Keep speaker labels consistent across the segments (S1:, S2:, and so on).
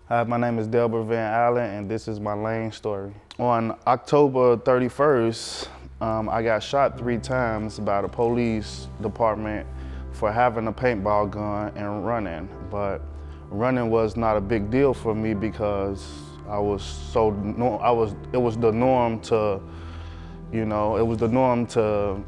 S1: Hi, my name is Delbert Van Allen, and this is my lane story. On October 31st, I got shot 3 times by the police department for having a paintball gun and running. But running was not a big deal for me because it was the norm to, it was the norm to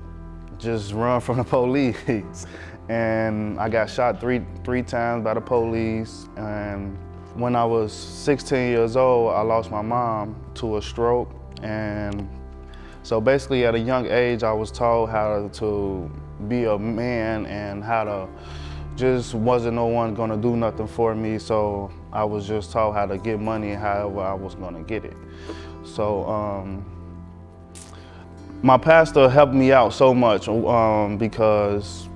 S1: just run from the police. And I got shot three times by the police. And when I was 16 years old, I lost my mom to a stroke. And so basically at a young age, I was taught how to be a man and how to just wasn't no one gonna do nothing for me. So I was just taught how to get money however I was gonna get it. So my pastor helped me out so much because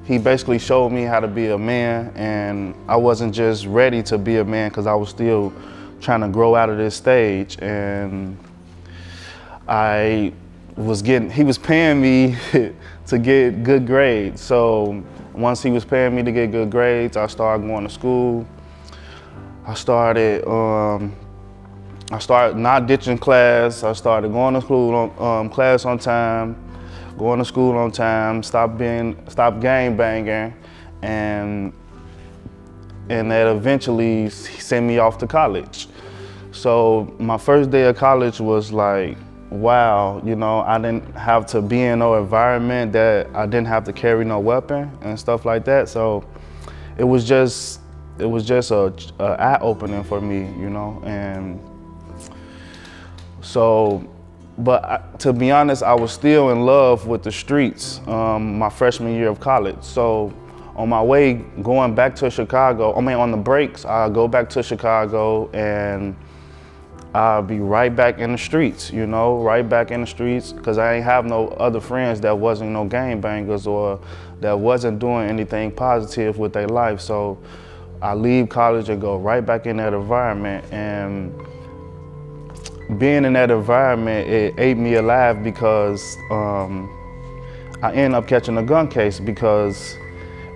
S1: he basically showed me how to be a man, and I wasn't just ready to be a man because I was still trying to grow out of this stage. And he was paying me to get good grades. So once he was paying me to get good grades, I started going to school. I started not ditching class. I started going to school class on time, going to school on time, stop gang banging, and that eventually sent me off to college. So my first day of college was like, wow, I didn't have to be in no environment that I didn't have to carry no weapon and stuff like that. So it was just a eye opening for me, and so. But to be honest, I was still in love with the streets my freshman year of college. So on my way going back to Chicago, on the breaks, I'll go back to Chicago and I'll be right back in the streets, right back in the streets, because I ain't have no other friends that wasn't no gangbangers or that wasn't doing anything positive with their life. So I leave college and go right back in that environment. And being in that environment, it ate me alive because I ended up catching a gun case because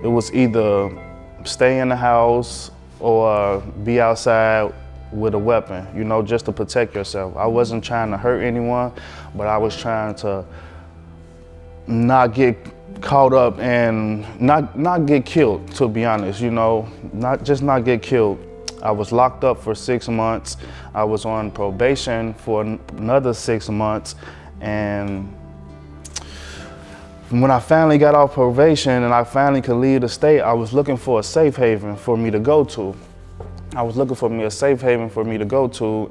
S1: it was either stay in the house or be outside with a weapon, just to protect yourself. I wasn't trying to hurt anyone, but I was trying to not get caught up and not get killed, to be honest, not get killed. I was locked up for 6 months. I was on probation for another 6 months. And when I finally got off probation and I finally could leave the state, I was looking for a safe haven for me to go to.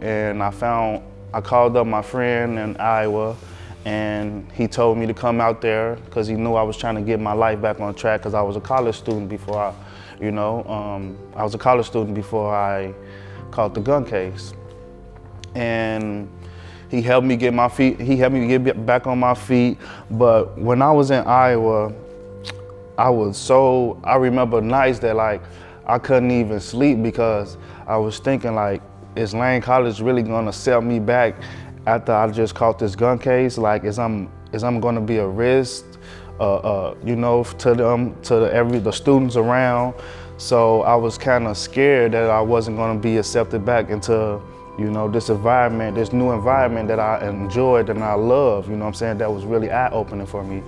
S1: And I called up my friend in Iowa, and he told me to come out there because he knew I was trying to get my life back on track because I was a college student before I caught the gun case. And he helped me get back on my feet. But when I was in Iowa, I remember nights that I couldn't even sleep because I was thinking is Lane College really gonna set me back after I just caught this gun case? Is I'm gonna be a risk, to the students around? So I was kind of scared that I wasn't gonna be accepted back into, this environment, this new environment that I enjoyed and I love, that was really eye-opening for me.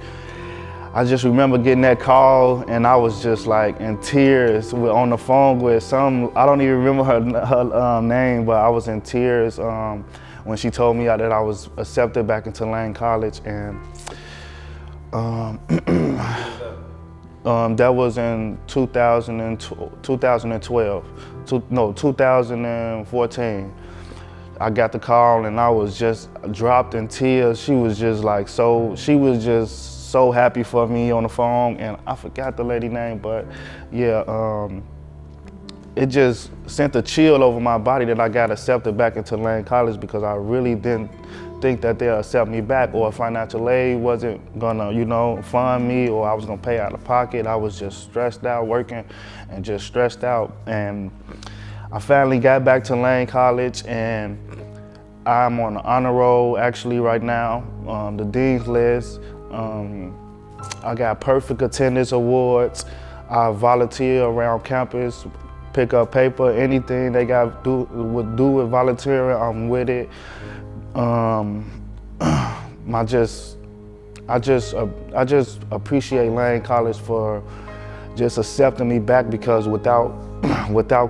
S1: I just remember getting that call and I was just in tears on the phone with I don't even remember her name, but I was in tears when she told me that I was accepted back into Lane College. And that was in 2014. I got the call and I was just dropped in tears. She was just so happy for me on the phone, and I forgot the lady name, but yeah, it just sent a chill over my body that I got accepted back into Lane College because I really didn't think that they'll accept me back, or financial aid wasn't gonna, fund me, or I was gonna pay out of pocket. I was just stressed out working and just stressed out. And I finally got back to Lane College, and I'm on the honor roll actually right now, the dean's list. I got perfect attendance awards. I volunteer around campus pick up paper, anything they got do with volunteering, I'm with it. I just appreciate Lane College for just accepting me back, because without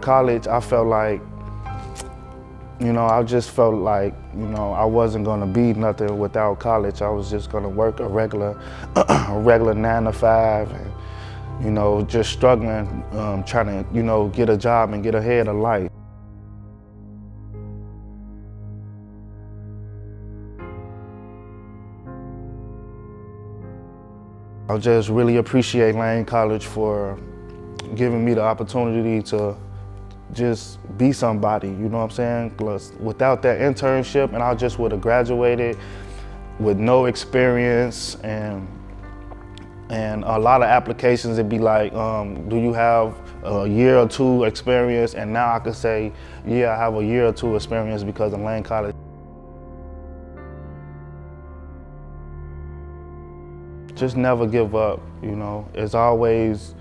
S1: college, I felt like, I just felt like, I wasn't gonna be nothing without college. I was just gonna work a regular 9 to 5, and, just struggling, trying to, get a job and get ahead of life. I just really appreciate Lane College for giving me the opportunity to just be somebody, you know what I'm saying? Plus, without that internship, and I just would have graduated with no experience, and a lot of applications, it'd be like, do you have a year or 2 experience? And now I could say, yeah, I have a year or 2 experience because of Lane College. Just never give up, It's always,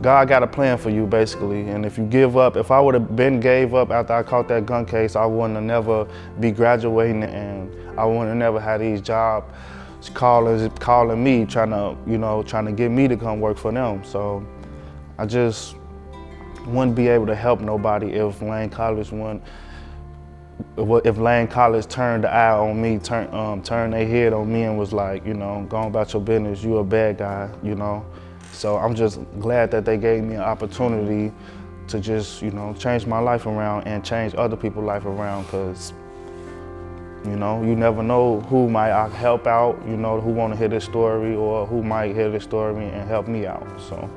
S1: God got a plan for you, basically. And if you give up, if I would have gave up after I caught that gun case, I wouldn't have never be graduating, and I wouldn't have never had these jobs calling me, trying to get me to come work for them. So I just wouldn't be able to help nobody if Lane College turned the eye on me, turned their head on me and was like, go about your business, you a bad guy, So I'm just glad that they gave me an opportunity to just, change my life around and change other people's life around, because, you never know who might help out, who want to hear this story, or who might hear this story and help me out, so.